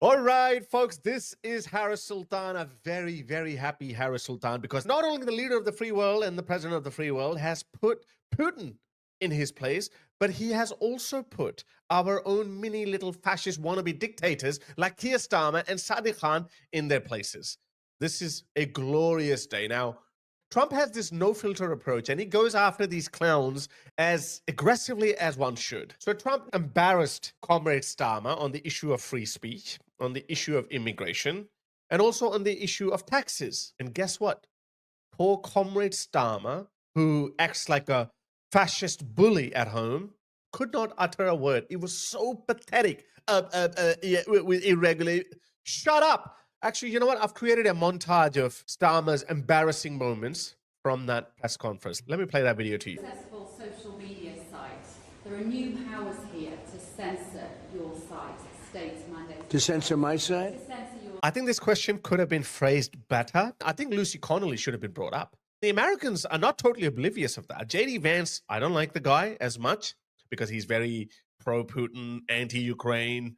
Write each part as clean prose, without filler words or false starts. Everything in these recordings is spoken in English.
All right, folks, this is Harris Sultan, a very, very happy Harris Sultan, because not only the leader of the free world and the president of the free world has put Putin in his place, but he has also put our own mini little fascist wannabe dictators like Keir Starmer and Sadiq Khan in their places. This is a glorious day. Now, Trump has this no-filter approach, and he goes after these clowns as aggressively as one should. So Trump embarrassed Comrade Starmer on the issue of free speech, on the issue of immigration, and also on the issue of taxes. And guess what? Poor Comrade Starmer, who acts like a fascist bully at home, could not utter a word. It was so pathetic. With irregular. Shut up. Actually, you know what? I've created a montage of Starmer's embarrassing moments from that press conference. Let me play that video to you. Successful social media site. There are new powers here to censor your site. States mandate. To censor my site? To censor your... I think this question could have been phrased better. I think Lucy Connolly should have been brought up. The Americans are not totally oblivious of that. J.D. Vance, I don't like the guy as much because he's very pro-Putin, anti-Ukraine.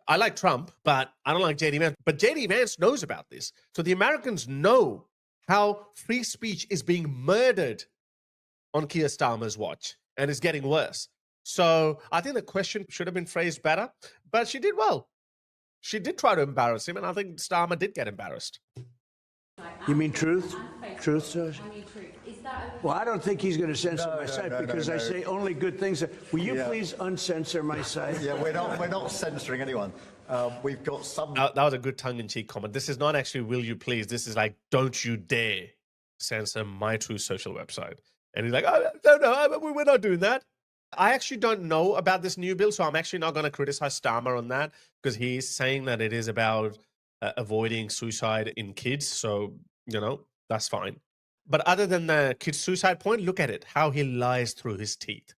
I like Trump, but I don't like J.D. Vance. But J.D. Vance knows about this. So the Americans know how free speech is being murdered on Keir Starmer's watch and is getting worse. So I think the question should have been phrased better, but she did well. She did try to embarrass him, and I think Starmer did get embarrassed. You mean truth? Truth, sir? I mean truth. Is that okay? Well, I don't think he's going to censor my site because I say only good things. Will you please uncensor my site? Yeah, we're not censoring anyone. We've got some... That was a good tongue-in-cheek comment. This is not actually will you please. This is like, don't you dare censor my true social website. And he's like, oh, no, we're not doing that. I actually don't know about this new bill, so I'm actually not going to criticize Starmer on that because he's saying that it is about avoiding suicide in kids. So, that's fine. But other than the kid's suicide point, look at it, how he lies through his teeth.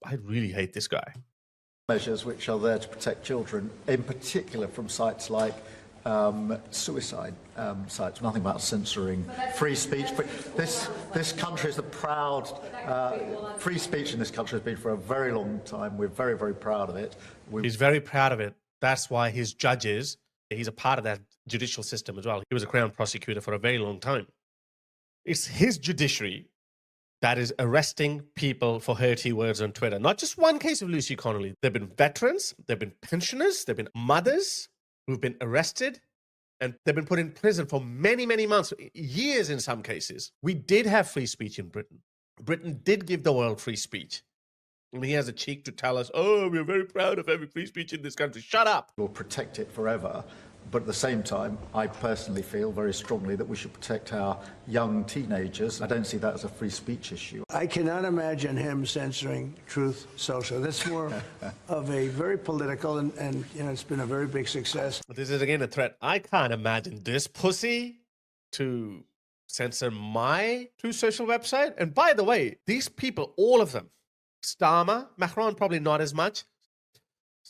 I really hate this guy. measures which are there to protect children, in particular from sites like suicide sites. Nothing about censoring free speech. But this country is the proud... free speech in this country has been for a very long time. We're very, very proud of it. He's very proud of it. That's why his judges, he's a part of that judicial system as well. He was a Crown prosecutor for a very long time. It's his judiciary that is arresting people for hurty words on Twitter. Not just one case of Lucy Connolly. There have been veterans, there have been pensioners, there have been mothers who've been arrested, and they've been put in prison for many, many months, years in some cases. We did have free speech in Britain. Britain did give the world free speech. And he has a cheek to tell us, oh, we're very proud of having free speech in this country. Shut up. We'll protect it forever. But at the same time, I personally feel very strongly that we should protect our young teenagers. I don't see that as a free speech issue. I cannot imagine him censoring Truth Social. That's more of a very political, and it's been a very big success. This is again a threat. I can't imagine this pussy to censor my Truth Social website. And by the way, these people, all of them, Starmer, Macron probably not as much,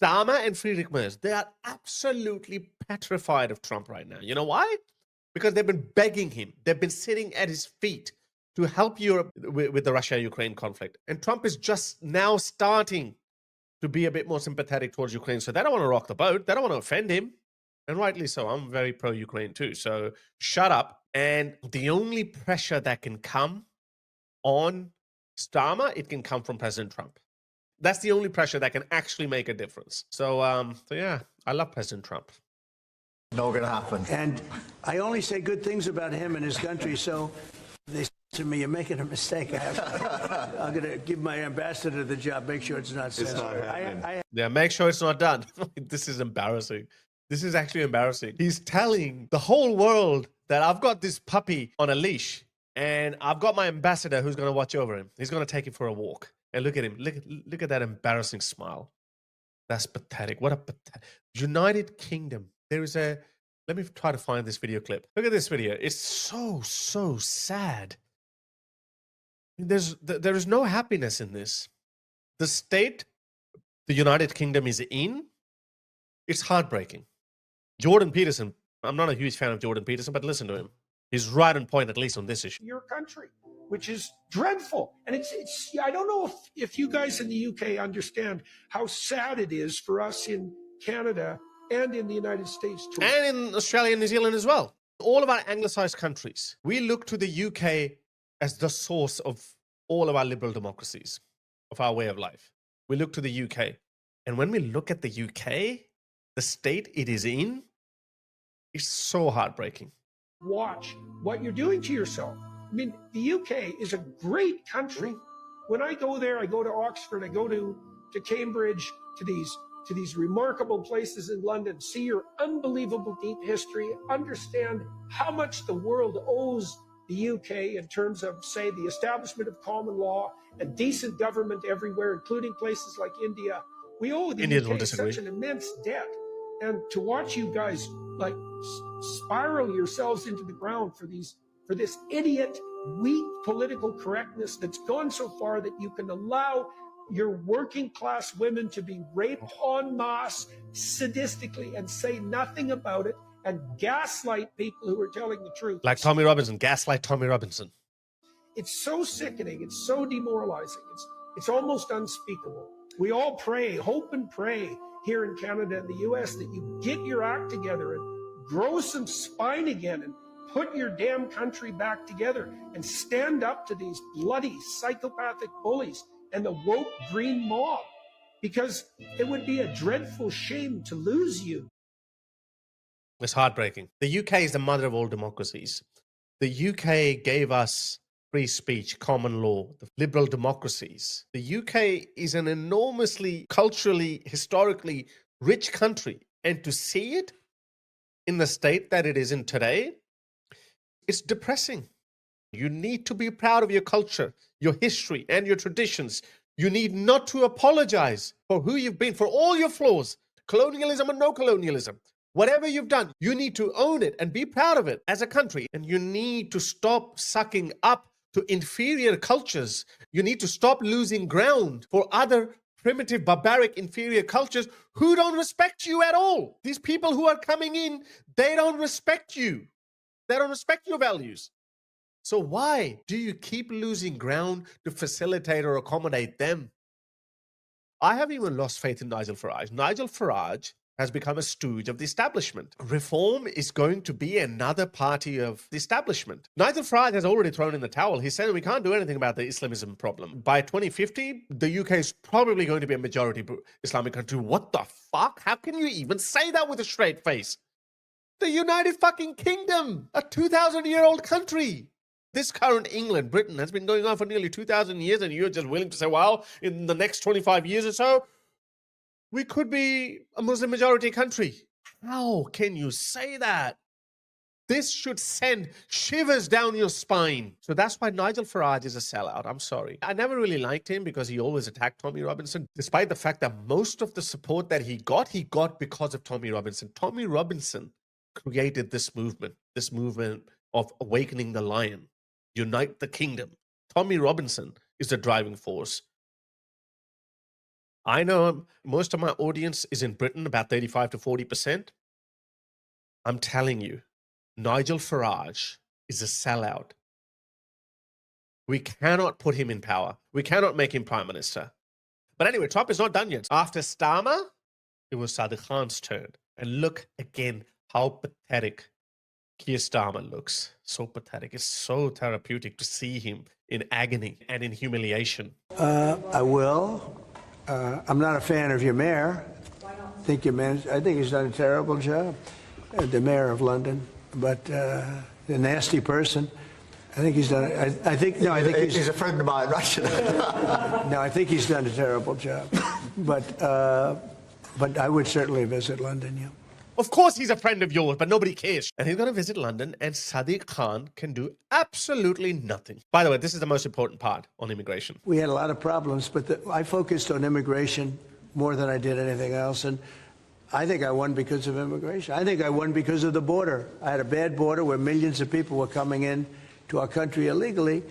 Starmer and Friedrich Merz, they are absolutely petrified of Trump right now. You know why? Because they've been begging him. They've been sitting at his feet to help Europe with the Russia-Ukraine conflict. And Trump is just now starting to be a bit more sympathetic towards Ukraine. So they don't want to rock the boat. They don't want to offend him. And rightly so. I'm very pro-Ukraine too. So shut up. And the only pressure that can come on Starmer, it can come from President Trump. That's the only pressure that can actually make a difference. So yeah, I love President Trump. Not going to happen. And I only say good things about him and his country, so they say to me, you're making a mistake. I'm going to give my ambassador the job, make sure it's not censored. Yeah, make sure it's not done. This is embarrassing. This is actually embarrassing. He's telling the whole world that I've got this puppy on a leash and I've got my ambassador who's going to watch over him. He's going to take him for a walk. And look at him. Look at that embarrassing smile. That's pathetic. What a pathetic. United Kingdom. There is a... Let me try to find this video clip. Look at this video. It's so sad. There is no happiness in this. The state the United Kingdom is in, it's heartbreaking. Jordan Peterson, I'm not a huge fan of Jordan Peterson, but listen to him. He's right on point, at least on this issue. Your country, which is dreadful. And it's I don't know if you guys in the UK understand how sad it is for us in Canada and in the United States too. And in Australia and New Zealand as well. All of our anglicised countries, we look to the UK as the source of all of our liberal democracies, of our way of life. We look to the UK. And when we look at the UK, the state it is in, it's so heartbreaking. Watch what you're doing to yourself. I mean, the UK is a great country. When I go there, I go to Oxford, I go to Cambridge, to these remarkable places in London, see your unbelievable deep history, understand how much the world owes the UK in terms of, say, the establishment of common law and decent government everywhere, including places like India. We owe the UK such an immense debt. And to watch you guys like spiral yourselves into the ground for this idiot, weak political correctness that's gone so far that you can allow your working class women to be raped en masse sadistically and say nothing about it and gaslight people who are telling the truth. Like Tommy Robinson, gaslight Tommy Robinson. It's so sickening. It's so demoralizing. It's almost unspeakable. We all pray, hope and pray here in Canada and the US that you get your act together and grow some spine again and put your damn country back together and stand up to these bloody psychopathic bullies and the woke green mob, because it would be a dreadful shame to lose you. It's heartbreaking. The UK is the mother of all democracies. The UK gave us free speech, common law, the liberal democracies. The UK is an enormously culturally, historically rich country. And to see it in the state that it is in today, it's depressing. You need to be proud of your culture, your history, and your traditions. You need not to apologize for who you've been, for all your flaws, colonialism and no colonialism. Whatever you've done, you need to own it and be proud of it as a country. And you need to stop sucking up to inferior cultures. You need to stop losing ground for other primitive, barbaric, inferior cultures who don't respect you at all. These people who are coming in, they don't respect you. They don't respect your values. So why do you keep losing ground to facilitate or accommodate them? I have even lost faith in Nigel Farage. Nigel Farage has become a stooge of the establishment. Reform is going to be another party of the establishment. Nigel Farage has already thrown in the towel. He said we can't do anything about the Islamism problem. By 2050, the UK is probably going to be a majority Islamic country. What the fuck? How can you even say that with a straight face? The United fucking Kingdom, a 2,000-year-old country. This current England, Britain, has been going on for nearly 2,000 years, and you're just willing to say, well, in the next 25 years or so, we could be a Muslim majority country. How can you say that? This should send shivers down your spine. So that's why Nigel Farage is a sellout. I'm sorry. I never really liked him because he always attacked Tommy Robinson, despite the fact that most of the support that he got because of Tommy Robinson. Tommy Robinson created this movement of awakening the lion, unite the kingdom. Tommy Robinson is the driving force. I know most of my audience is in Britain, about 35 to 40%. I'm telling you, Nigel Farage is a sellout. We cannot put him in power. We cannot make him prime minister. But anyway, Trump is not done yet. After Starmer, it was Sadiq Khan's turn. And look again how pathetic Keir Starmer looks. So pathetic. It's so therapeutic to see him in agony and in humiliation. I will. I'm not a fan of your mayor. I think he's done a terrible job. The mayor of London, but the nasty person. I think he's done. I think he's a friend of mine, actually. No, I think he's done a terrible job. But I would certainly visit London. Yeah. Of course he's a friend of yours, but nobody cares. And he's going to visit London, and Sadiq Khan can do absolutely nothing. By the way, this is the most important part on immigration. We had a lot of problems, but I focused on immigration more than I did anything else. And I think I won because of immigration. I think I won because of the border. I had a bad border where millions of people were coming in to our country illegally.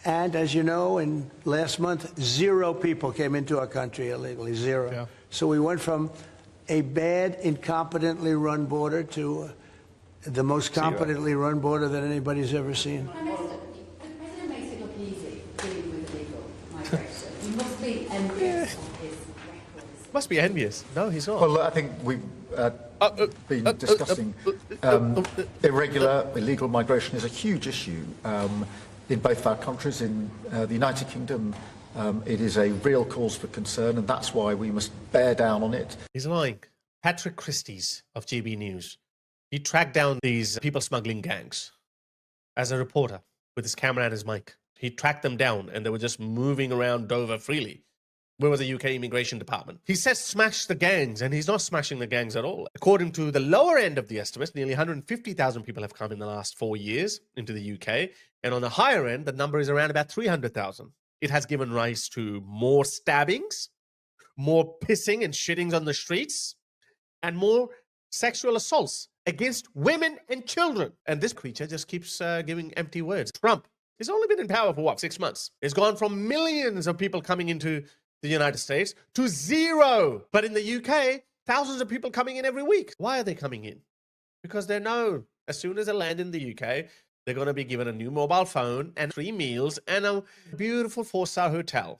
And as you know, in last month, 0 people came into our country illegally, 0. Yeah. So we went from a bad, incompetently run border to the most competently run border that anybody's ever seen. Prime Minister, the President makes it look easy dealing with illegal migration. You must be envious of his record as Must be envious. No, he's not. Well, I think we've been discussing irregular, illegal migration is a huge issue in both of our countries. In the United Kingdom, it is a real cause for concern, and that's why we must bear down on it. He's lying. Patrick Christie's of GB News. He tracked down these people smuggling gangs as a reporter with his camera and his mic. He tracked them down, and they were just moving around Dover freely. Where was the UK Immigration Department? He says smash the gangs, and he's not smashing the gangs at all. According to the lower end of the estimates, nearly 150,000 people have come in the last 4 years into the UK. And on the higher end, the number is around about 300,000. It has given rise to more stabbings, more pissing and shittings on the streets, and more sexual assaults against women and children. And this creature just keeps giving empty words. Trump, he's only been in power for what, 6 months? He's gone from millions of people coming into the United States to zero. But in the UK, thousands of people coming in every week. Why are they coming in? Because they know as soon as they land in the UK, they're going to be given a new mobile phone and 3 meals and a beautiful 4-star hotel.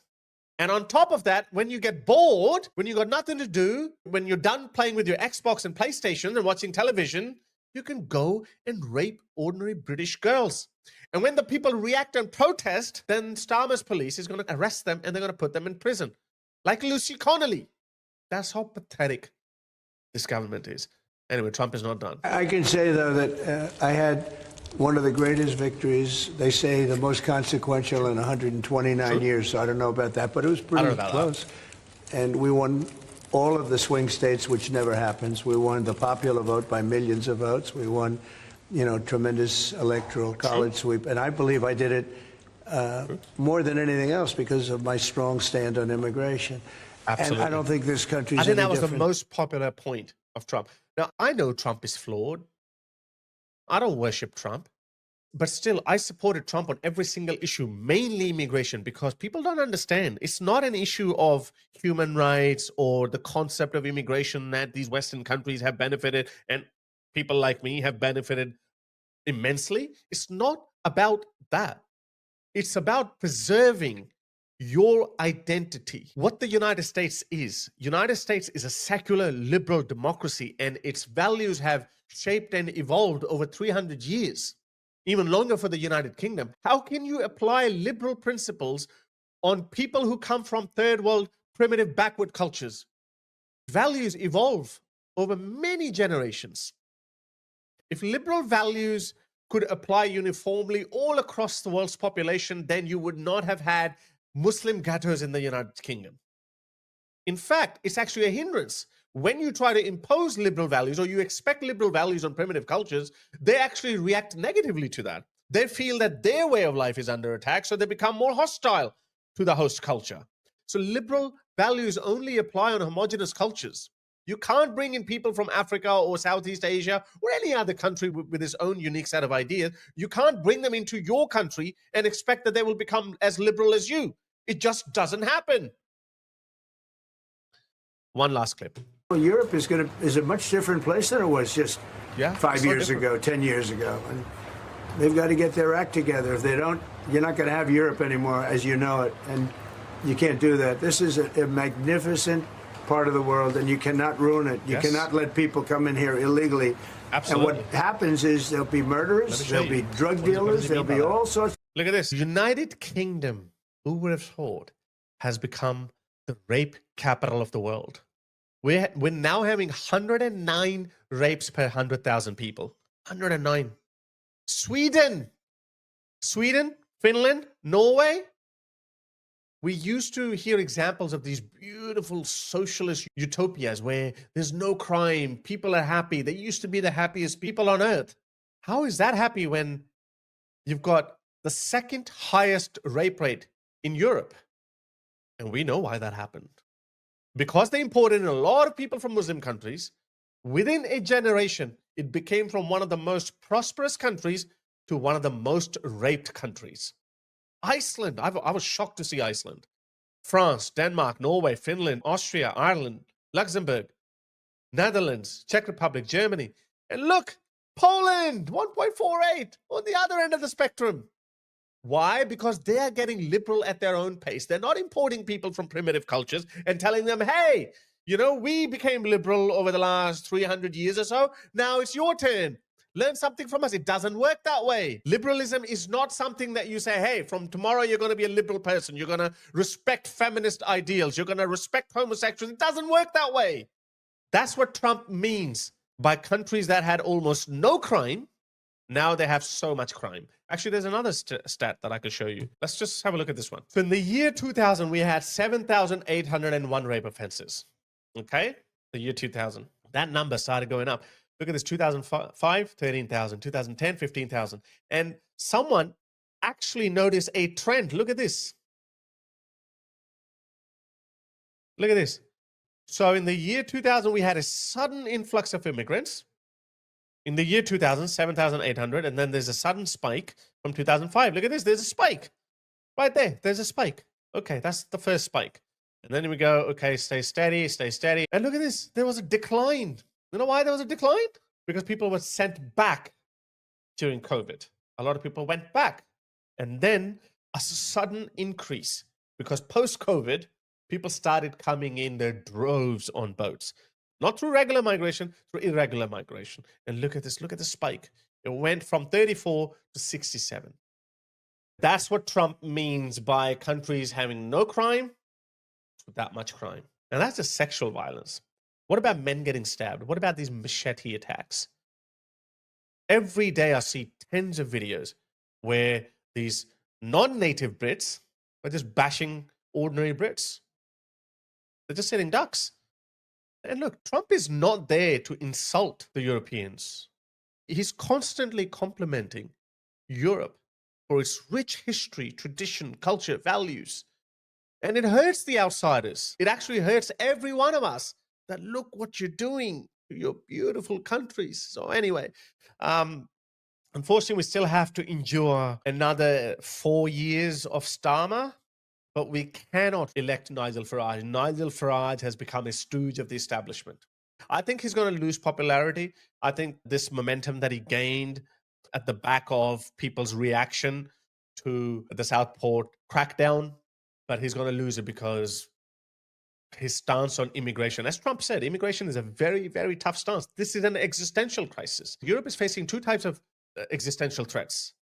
And on top of that, when you get bored, when you got nothing to do, when you're done playing with your Xbox and PlayStation and watching television, you can go and rape ordinary British girls. And when the people react and protest, then Starmer's police is going to arrest them and they're going to put them in prison. Like Lucy Connolly. That's how pathetic this government is. Anyway, Trump is not done. I can say, though, that I had one of the greatest victories, they say the most consequential in 129 years, so I don't know about that, but it was pretty close. And we won all of the swing states, which never happens. We won the popular vote by millions of votes. We won, you know, tremendous electoral college sweep. And I believe I did it more than anything else because of my strong stand on immigration. Absolutely. And I don't think this country's I think that was different. the most popular point of Trump. Now, I know Trump is flawed. I don't worship Trump. But still, I supported Trump on every single issue, mainly immigration, because people don't understand. It's not an issue of human rights or the concept of immigration that these Western countries have benefited and people like me have benefited immensely. It's not about that. It's about preserving your identity. What the United States is a secular liberal democracy, and its values have shaped and evolved over 300 years. Even longer for the United Kingdom. How can you apply liberal principles on people who come from third world, primitive, backward cultures? Values evolve over many generations. If liberal values could apply uniformly all across the world's population, then you would not have had Muslim ghettos in the United Kingdom. In fact, it's actually a hindrance. When you try to impose liberal values or you expect liberal values on primitive cultures, they actually react negatively to that. They feel that their way of life is under attack, so they become more hostile to the host culture. So liberal values only apply on homogenous cultures. You can't bring in people from Africa or Southeast Asia or any other country with its own unique set of ideas. You can't bring them into your country and expect that they will become as liberal as you. It just doesn't happen. One last clip. Well, Europe is a much different place than it was just 5 years ago, 10 years ago. And they've got to get their act together. If they don't, you're not going to have Europe anymore as you know it. And you can't do that. This is a magnificent part of the world, and you cannot ruin it. You cannot let people come in here illegally. Absolutely. And what happens is there'll be murderers, there'll be drug dealers, there'll be all sorts. Look at this. United Kingdom, who would have thought, has become the rape capital of the world. We're now having 109 rapes per 100,000 people. 109. Sweden, Finland, Norway. We used to hear examples of these beautiful socialist utopias where there's no crime, people are happy. They used to be the happiest people on earth. How is that happy when you've got the second highest rape rate in Europe? And we know why that happened. Because they imported in a lot of people from Muslim countries, within a generation, it became from one of the most prosperous countries to one of the most raped countries. Iceland, I was shocked to see Iceland. France, Denmark, Norway, Finland, Austria, Ireland, Luxembourg, Netherlands, Czech Republic, Germany. And look, Poland, 1.48 on the other end of the spectrum. Why? Because they are getting liberal at their own pace. They're not importing people from primitive cultures and telling them, hey, You know, we became liberal over the last 300 years or so. Now it's your turn. Learn something from us. It doesn't work that way. Liberalism is not something that you say, hey, from tomorrow you're going to be a liberal person. You're going to respect feminist ideals. You're going to respect homosexuals. It doesn't work that way. That's what Trump means by countries that had almost no crime. Now they have so much crime. Actually, there's another stat that I could show you. Let's just have a look at this one. So in the year 2000, we had 7,801 rape offenses. Okay? The year 2000. That number started going up. Look at this, 2005, 13,000, 2010, 15,000. And someone actually noticed a trend. Look at this. Look at this. So in the year 2000, we had a sudden influx of immigrants. In the year 2000, 7,800. And then there's a sudden spike from 2005. Look at this. There's a spike. Right there. There's a spike. Okay, that's the first spike. And then we go, okay, stay steady, stay steady. And look at this. There was a decline. You know why there was a decline? Because people were sent back during COVID. A lot of people went back. And then a sudden increase because post-COVID, people started coming in their droves on boats. Not through regular migration, through irregular migration. And look at this, look at the spike. It went from 34 to 67. That's what Trump means by countries having no crime to that much crime. And that's just sexual violence. What about men getting stabbed? What about these machete attacks? Every day I see tens of videos where these non-native Brits are just bashing ordinary Brits. They're just sitting ducks. And look, Trump is not there to insult the Europeans. He's constantly complimenting Europe for its rich history, tradition, culture, values. And it hurts the outsiders. It actually hurts every one of us that look what you're doing to your beautiful countries. So anyway, unfortunately, we still have to endure another 4 years of Starmer, but we cannot elect Nigel Farage. Nigel Farage has become a stooge of the establishment. I think he's going to lose popularity. I think this momentum that he gained at the back of people's reaction to the Southport crackdown, but he's going to lose it because his stance on immigration. As Trump said, immigration is a very, very tough stance. This is an existential crisis. Europe is facing two types of existential threats.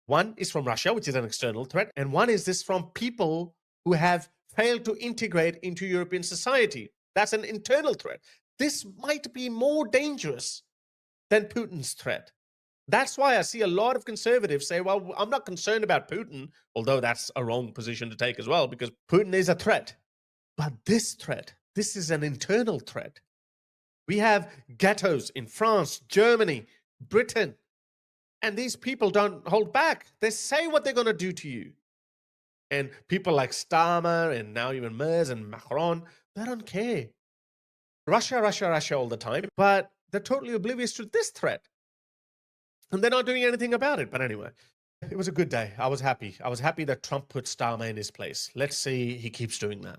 One is from Russia, which is an external threat, and one is this from people who have failed to integrate into European society. That's an internal threat. This might be more dangerous than Putin's threat. That's why I see a lot of conservatives say, well, I'm not concerned about Putin, although that's a wrong position to take as well, because Putin is a threat. But this threat, this is an internal threat. We have ghettos in France, Germany, Britain, and these people don't hold back. They say what they're going to do to you. And people like Starmer and now even Merz and Macron, they don't care. Russia, Russia, Russia all the time, but they're totally oblivious to this threat. And they're not doing anything about it. But anyway, it was a good day. I was happy. I was happy that Trump put Starmer in his place. Let's see he keeps doing that.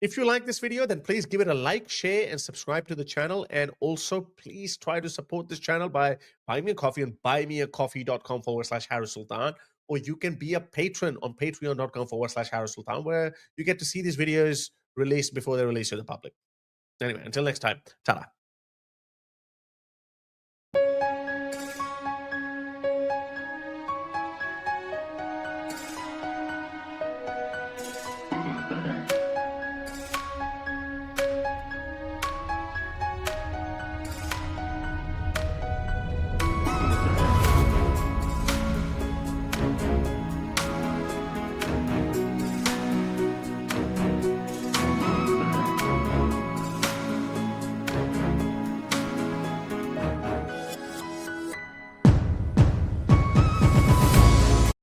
If you like this video, then please give it a like, share, and subscribe to the channel. And also, please try to support this channel by buying me a coffee on buymeacoffee.com/Harris Sultan. Or you can be a patron on patreon.com/Harris Sultan, where you get to see these videos released before they're released to the public. Anyway, until next time, ta-ra.